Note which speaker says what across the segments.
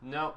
Speaker 1: No.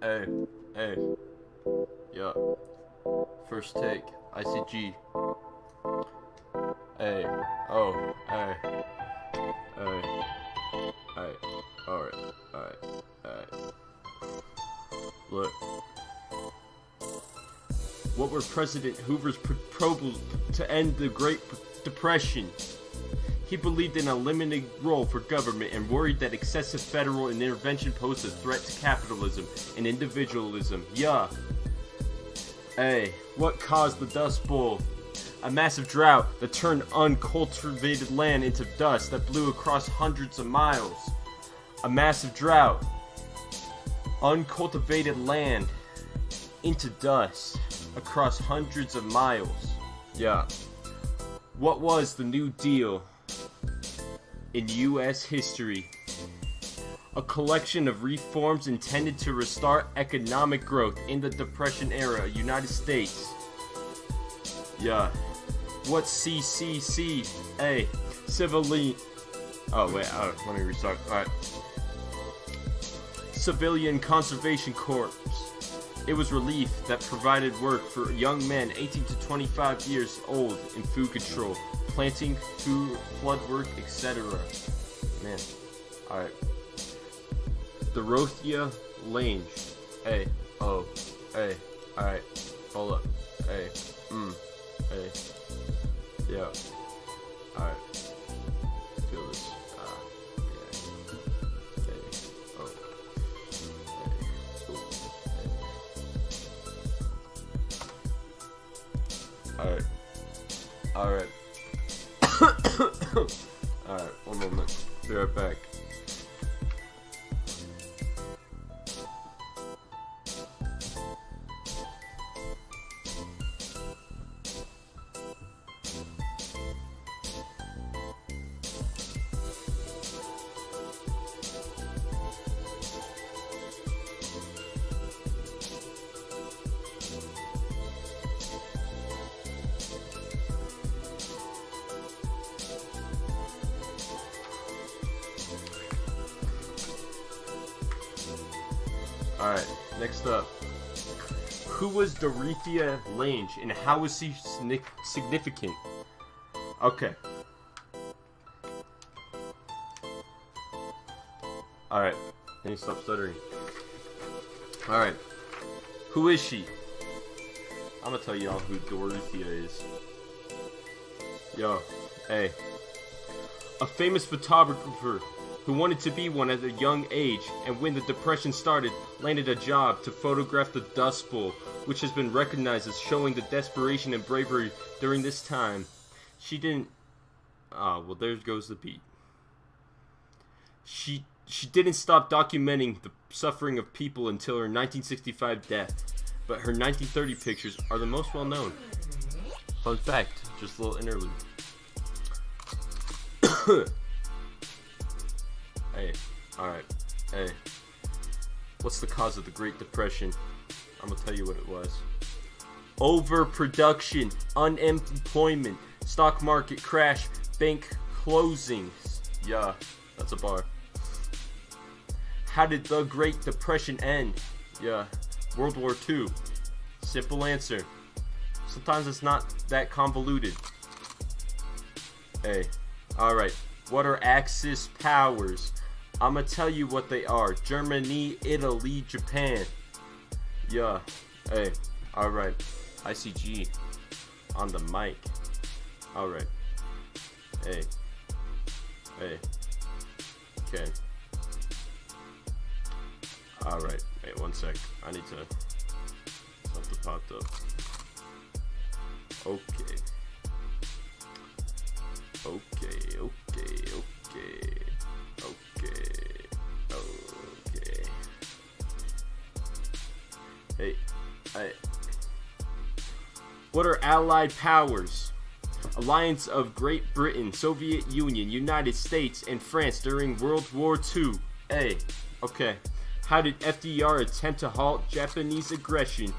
Speaker 1: Hey, hey. Yeah. First take. ICG. Hey. Oh. Hey. Hey. Hey. Alright. Alright. Look. What were President Hoover's proposals to end the Great Depression? He believed in a limited role for government and worried that excessive federal intervention posed a threat to capitalism and individualism. Yeah. Hey, what caused the Dust Bowl? A massive drought that turned uncultivated land into dust that blew across hundreds of miles. A massive drought. Uncultivated land into dust across hundreds of miles. Yeah. What was the New Deal in U.S. history? A collection of reforms intended to restart economic growth in the Depression era United States. Yeah. What's CCCA? Civilian... Oh, wait. Let me restart. Alright. Civilian Conservation Corps. It was relief that provided work for young men 18 to 25 years old in food control, planting, food, flood work, etc. Man. Alright. Dorothea Lange. Hey, oh, hey, alright, hold up, hey, hey, yeah, alright, feel this, yeah, hey, oh, hey, ooh, hey. Alright, alright, one moment, be right back. Alright, next up. Who was Dorothea Lange and how was she significant? Okay. Alright, let me stop stuttering. Alright. Who is she? I'm gonna tell y'all who Dorothea is. Yo, hey. A famous photographer who wanted to be one at a young age, and when the Depression started, landed a job to photograph the Dust Bowl, which has been recognized as showing the desperation and bravery during this time. She didn't... Ah, well, there goes the beat. She didn't stop documenting the suffering of people until her 1965 death, but her 1930 pictures are the most well known. Fun fact, just a little interlude. Hey, alright, hey. What's the cause of the Great Depression? I'm gonna tell you what it was. Overproduction, unemployment, stock market crash, bank closings. Yeah, that's a bar. How did the Great Depression end? Yeah, World War II. Simple answer. Sometimes it's not that convoluted. Hey, alright. What are Axis powers? I'ma tell you what they are. Germany, Italy, Japan. Yeah. Hey. Alright. ICG. On the mic. Alright. Hey. Hey. Okay. Alright. Wait, one sec. I need to... Something popped up. Okay. Okay, okay, okay. Okay. Hey, what are Allied powers? Alliance of Great Britain, Soviet Union, United States, and France during World War II. Hey, okay. How did FDR attempt to halt Japanese aggression?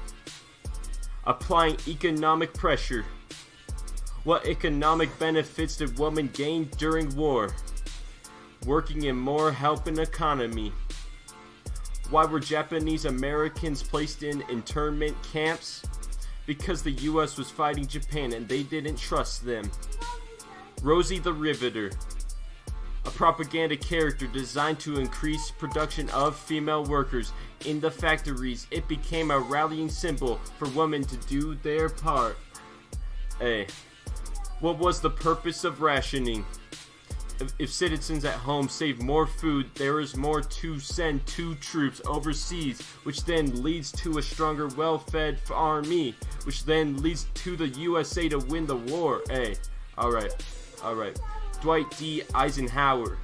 Speaker 1: Applying economic pressure. What economic benefits did women gain during war? Working in more helping economy. Why were Japanese Americans placed in internment camps? Because the US was fighting Japan and they didn't trust them. Rosie the Riveter. A propaganda character designed to increase production of female workers in the factories. It became a rallying symbol for women to do their part. Hey. What was the purpose of rationing? If citizens at home save more food, there is more to send to troops overseas, which then leads to a stronger, well-fed army, which then leads to the USA to win the war. Hey, alright. Dwight D. Eisenhower.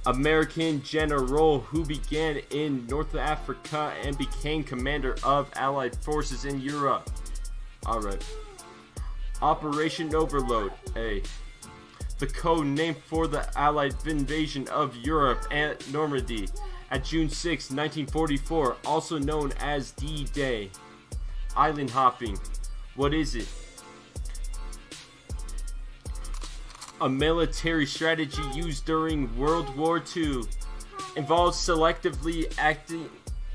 Speaker 1: American general who began in North Africa and became commander of Allied forces in Europe. Alright. Operation Overlord. A. The code name for the Allied invasion of Europe and Normandy at June 6, 1944, also known as D-Day. Island hopping. What is it? A military strategy used during World War II. Involves selectively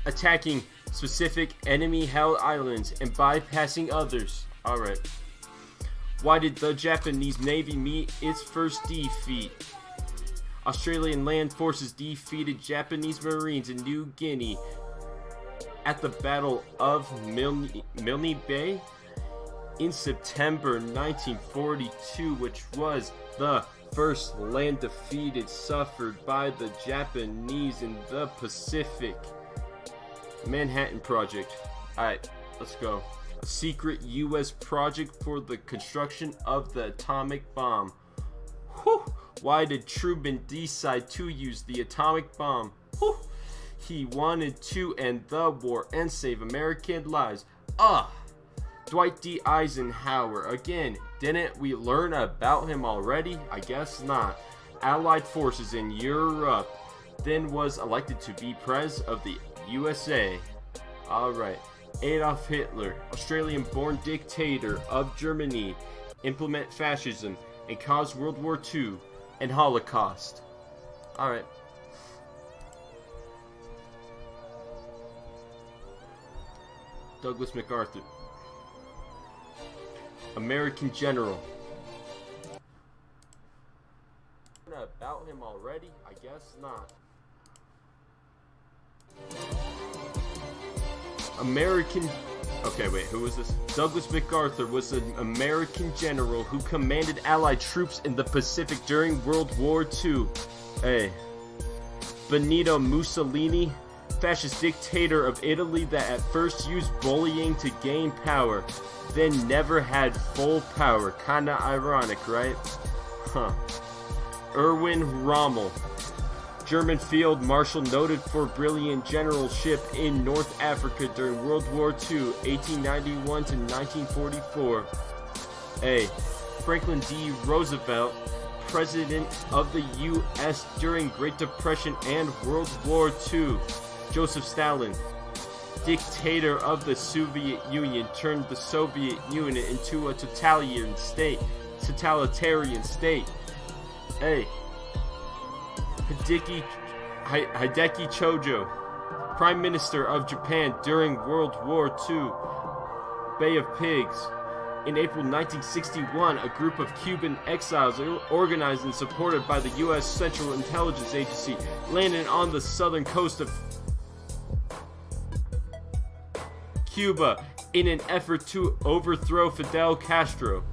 Speaker 1: attacking specific enemy-held islands and bypassing others. Alright. Why did the Japanese Navy meet its first defeat? Australian land forces defeated Japanese Marines in New Guinea at the Battle of Milne Bay in September 1942, which was the first land defeat suffered by the Japanese in the Pacific. Manhattan Project. Alright, let's go. A secret U.S. project for the construction of the atomic bomb. Whew. Why did Truman decide to use the atomic bomb? Whew. He wanted to end the war and save American lives. Dwight D. Eisenhower. Again, didn't we learn about him already? I guess not. Allied forces in Europe. Then was elected to be President of the USA. Alright. Adolf Hitler, Australian-born dictator of Germany, implement fascism and cause World War II and Holocaust. Alright. Douglas MacArthur, American general. About him already? I guess not. Okay, wait, who was this? Douglas MacArthur was an American general who commanded Allied troops in the Pacific during World War II. Hey. Benito Mussolini, fascist dictator of Italy that at first used bullying to gain power, then never had full power. Kinda ironic, right? Huh. Erwin Rommel, German field marshal noted for brilliant generalship in North Africa during World War II, 1891 to 1944. A. Franklin D. Roosevelt, President of the U.S. during Great Depression and World War II. Joseph Stalin, dictator of the Soviet Union, turned the Soviet Union into a totalitarian state. A. Hideki Chojo, Prime Minister of Japan during World War II. Bay of Pigs. In April 1961, a group of Cuban exiles organized and supported by the U.S. Central Intelligence Agency landed on the southern coast of Cuba in an effort to overthrow Fidel Castro.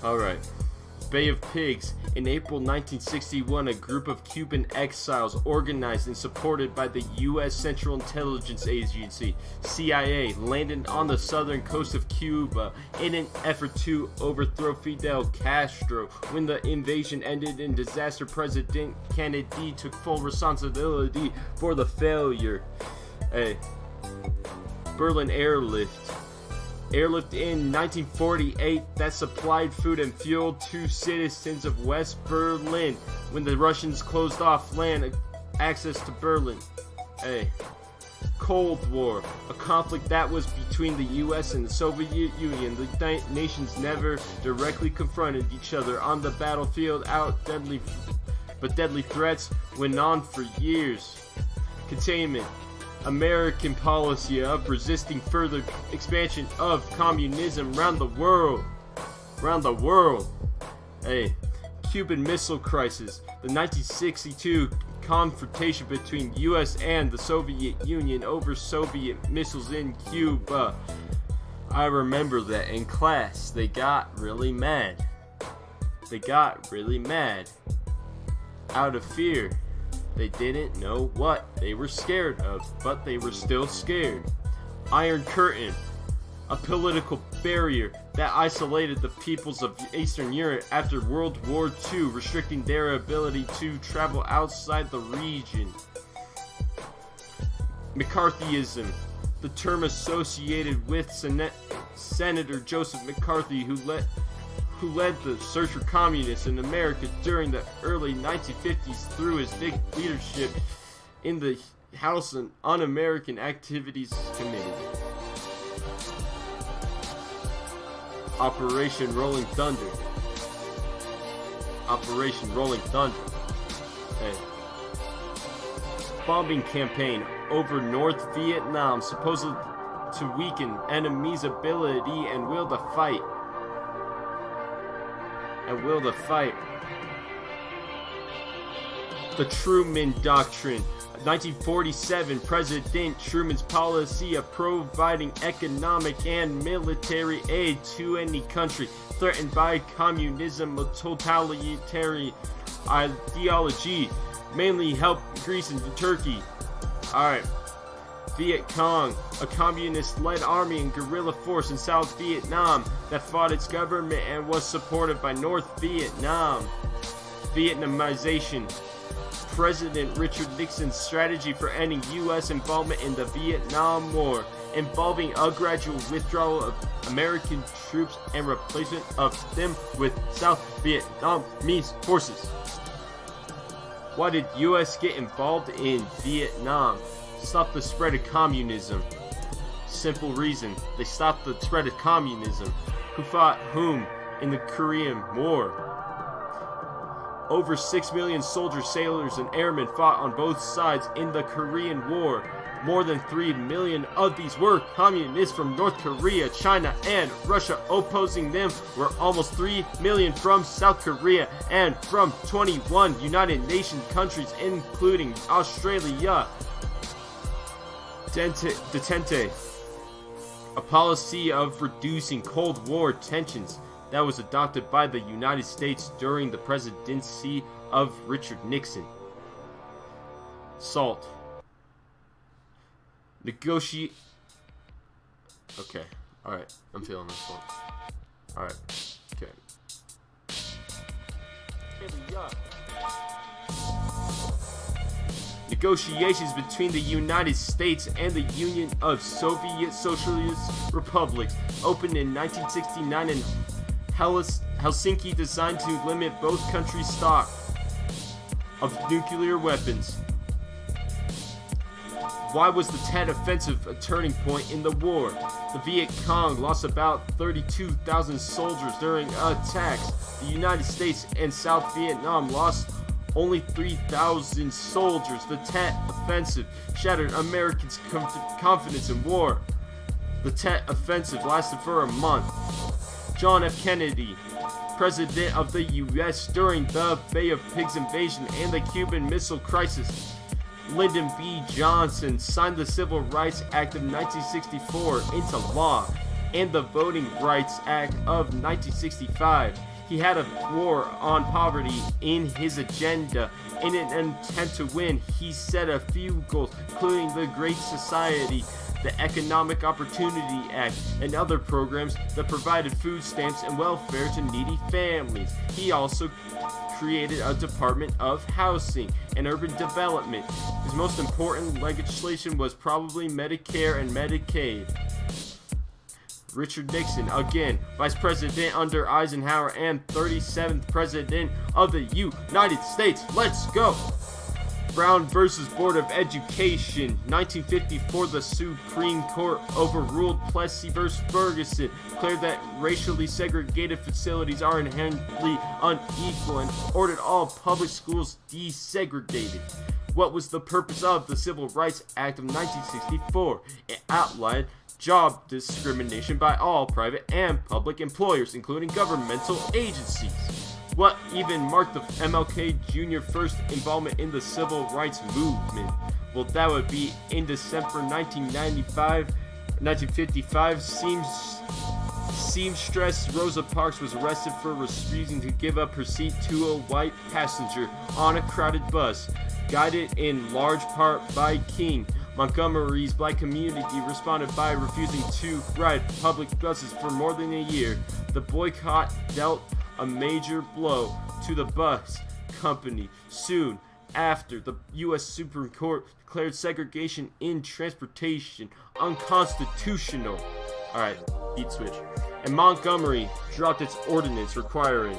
Speaker 1: Alright. Bay of Pigs. In April 1961, a group of Cuban exiles organized and supported by the U.S. Central Intelligence Agency, CIA, landed on the southern coast of Cuba in an effort to overthrow Fidel Castro. When the invasion ended in disaster, President Kennedy took full responsibility for the failure. Berlin Airlift. Airlift in 1948 that supplied food and fuel to citizens of West Berlin when the Russians closed off land access to Berlin. Cold War, a conflict that was between the US and the Soviet Union. The nations never directly confronted each other on the battlefield, but deadly threats went on for years. Containment. American policy of resisting further expansion of communism around the world. Cuban Missile Crisis. The 1962 confrontation between US and the Soviet Union over Soviet missiles in Cuba. I remember that in class. They got really mad. Out of fear. They didn't know what they were scared of, but they were still scared. Iron Curtain, a political barrier that isolated the peoples of Eastern Europe after World War II, restricting their ability to travel outside the region. McCarthyism, the term associated with Senator Joseph McCarthy, who led the search for communists in America during the early 1950s through his leadership in the House Un-American Activities Committee. Operation Rolling Thunder. Operation Rolling Thunder. Hey. Bombing campaign over North Vietnam, supposed to weaken enemies' ability and will to fight. The Truman Doctrine. 1947, President Truman's policy of providing economic and military aid to any country threatened by communism or totalitarian ideology mainly helped Greece and Turkey. Alright. Viet Cong, a communist-led army and guerrilla force in South Vietnam that fought its government and was supported by North Vietnam. Vietnamization. President Richard Nixon's strategy for ending U.S. involvement in the Vietnam War, involving a gradual withdrawal of American troops and replacement of them with South Vietnamese forces. Why did U.S. get involved in Vietnam? Stop the spread of communism. Simple reason, they stopped the spread of communism. Who fought whom in the Korean War? Over 6 million soldiers, sailors, and airmen fought on both sides in the Korean War. More than 3 million of these were communists from North Korea, China, and Russia. Opposing them were almost 3 million from South Korea and from 21 United Nations countries, including Australia. Detente, a policy of reducing Cold War tensions that was adopted by the United States during the presidency of Richard Nixon. SALT. Okay, alright, I'm feeling this one. Alright, okay. Negotiations between the United States and the Union of Soviet Socialist Republics opened in 1969 in Helsinki, designed to limit both countries' stock of nuclear weapons. Why was the Tet Offensive a turning point in the war? The Viet Cong lost about 32,000 soldiers during attacks. The United States and South Vietnam lost only 3,000 soldiers. The Tet Offensive shattered Americans' confidence in war. The Tet Offensive lasted for a month. John F. Kennedy, President of the U.S. during the Bay of Pigs invasion and the Cuban Missile Crisis. Lyndon B. Johnson signed the Civil Rights Act of 1964 into law and the Voting Rights Act of 1965. He had a war on poverty in his agenda. In an attempt to win, he set a few goals, including the Great Society, the Economic Opportunity Act, and other programs that provided food stamps and welfare to needy families. He also created a Department of Housing and Urban Development. His most important legislation was probably Medicare and Medicaid. Richard Nixon, again, Vice President under Eisenhower and 37th President of the United States. Let's go! Brown versus Board of Education, 1954, the Supreme Court overruled Plessy versus Ferguson, declared that racially segregated facilities are inherently unequal, and ordered all public schools desegregated. What was the purpose of the Civil Rights Act of 1964? It outlined job discrimination by all private and public employers, including governmental agencies. What even marked the MLK Jr. first involvement in the civil rights movement? Well, that would be in December 1955, seamstress Rosa Parks was arrested for refusing to give up her seat to a white passenger on a crowded bus, guided in large part by King. Montgomery's black community responded by refusing to ride public buses for more than a year. The boycott dealt a major blow to the bus company. Soon after, the U.S. Supreme Court declared segregation in transportation unconstitutional. Alright, beat switch. And Montgomery dropped its ordinance requiring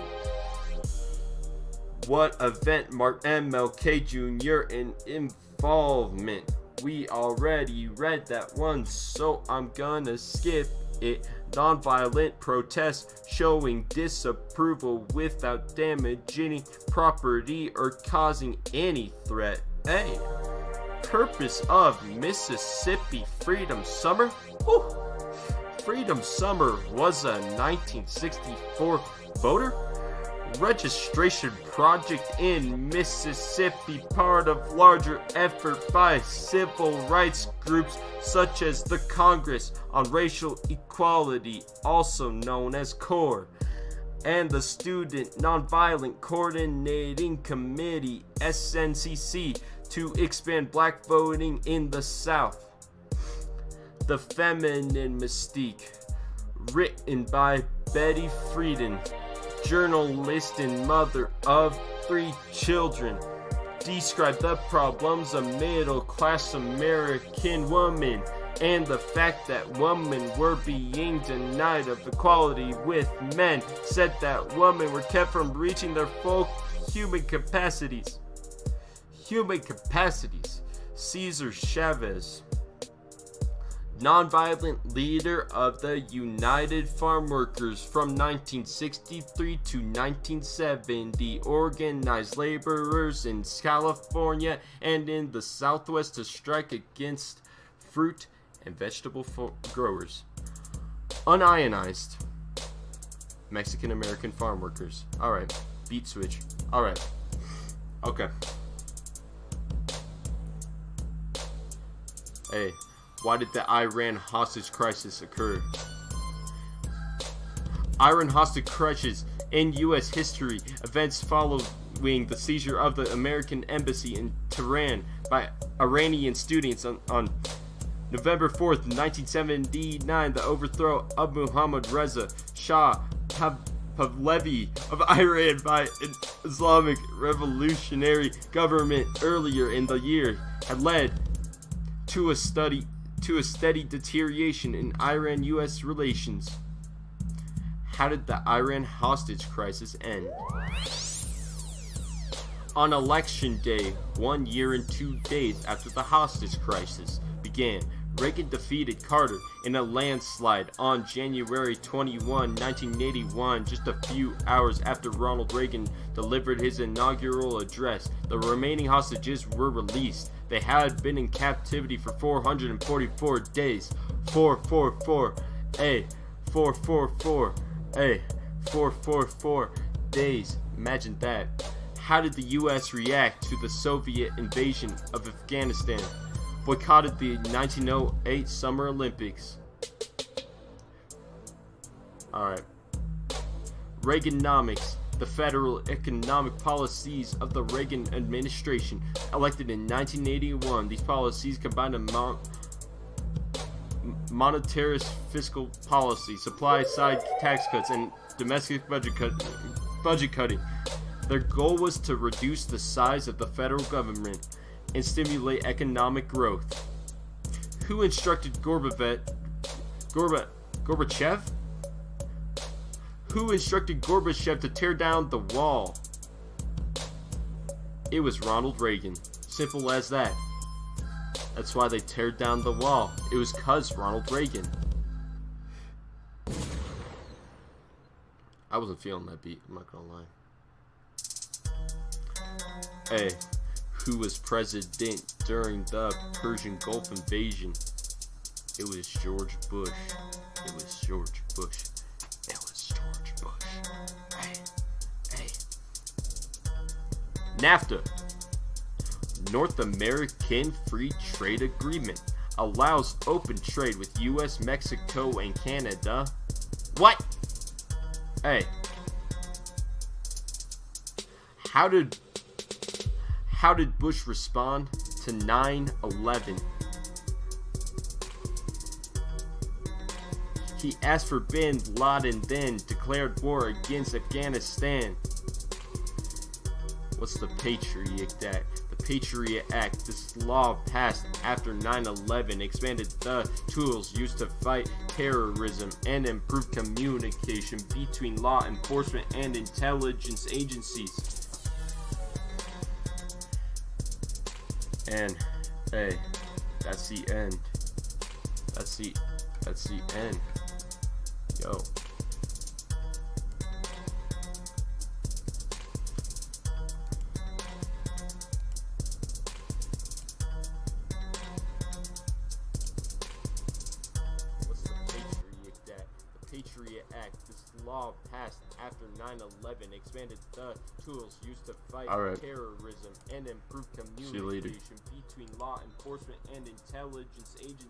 Speaker 1: what event marked MLK Jr. in involvement. We already read that one, so I'm gonna skip it. Nonviolent protests showing disapproval without damaging property or causing any threat. Hey, purpose of Mississippi Freedom Summer? Whew. Freedom Summer was a 1964 voter registration project in Mississippi, part of larger effort by civil rights groups such as the Congress on Racial Equality, also known as CORE, and the Student Nonviolent Coordinating Committee, SNCC, to expand black voting in the South. The Feminine Mystique, written by Betty Friedan, journalist and mother of 3 children, described the problems of middle-class American women and the fact that women were being denied of equality with men, said that women were kept from reaching their full human capacities. Cesar Chavez, nonviolent leader of the United Farm Workers from 1963 to 1970, organized laborers in California and in the Southwest to strike against fruit and vegetable growers. Unionized Mexican American farm workers. Alright, beat switch. Alright. Okay. Hey, why did the Iran hostage crisis occur? Iran hostage crisis in U.S. history. Events following the seizure of the American embassy in Tehran by Iranian students on November 4th, 1979. The overthrow of Muhammad Reza Shah Pahlavi of Iran by an Islamic revolutionary government earlier in the year had led to a steady deterioration in Iran-U.S. relations. How did the Iran hostage crisis end? On Election Day, 1 year and 2 days after the hostage crisis began, Reagan defeated Carter in a landslide on January 21, 1981, just a few hours after Ronald Reagan delivered his inaugural address. The remaining hostages were released. They had been in captivity for 444 days. 444, 444 days. Imagine that. How did the U.S. react to the Soviet invasion of Afghanistan? Boycotted the 1908 Summer Olympics. Alright. Reaganomics. The federal economic policies of the Reagan administration, elected in 1981. These policies combined a monetarist fiscal policy, supply-side tax cuts, and domestic budget cutting. Their goal was to reduce the size of the federal government and stimulate economic growth. Who instructed Gorbachev? Who instructed Gorbachev to tear down the wall? It was Ronald Reagan. Simple as that. That's why they tear down the wall. It was 'cause Ronald Reagan. I wasn't feeling that beat, I'm not gonna lie. Hey, who was president during the Persian Gulf invasion? It was George Bush. It was George Bush. Hey. NAFTA, North American Free Trade Agreement, allows open trade with US, Mexico, and Canada. What? Hey. How did Bush respond to 9/11? He asked for bin Laden, then declared war against Afghanistan. What's the Patriot Act? The Patriot Act, this law passed after 9/11, expanded the tools used to fight terrorism and improved communication between law enforcement and intelligence agencies. And hey, that's the end. That's the end. Yo. Patriot Act, this law passed after 9/11, expanded the tools used to fight terrorism and improve communication between law enforcement and intelligence agencies.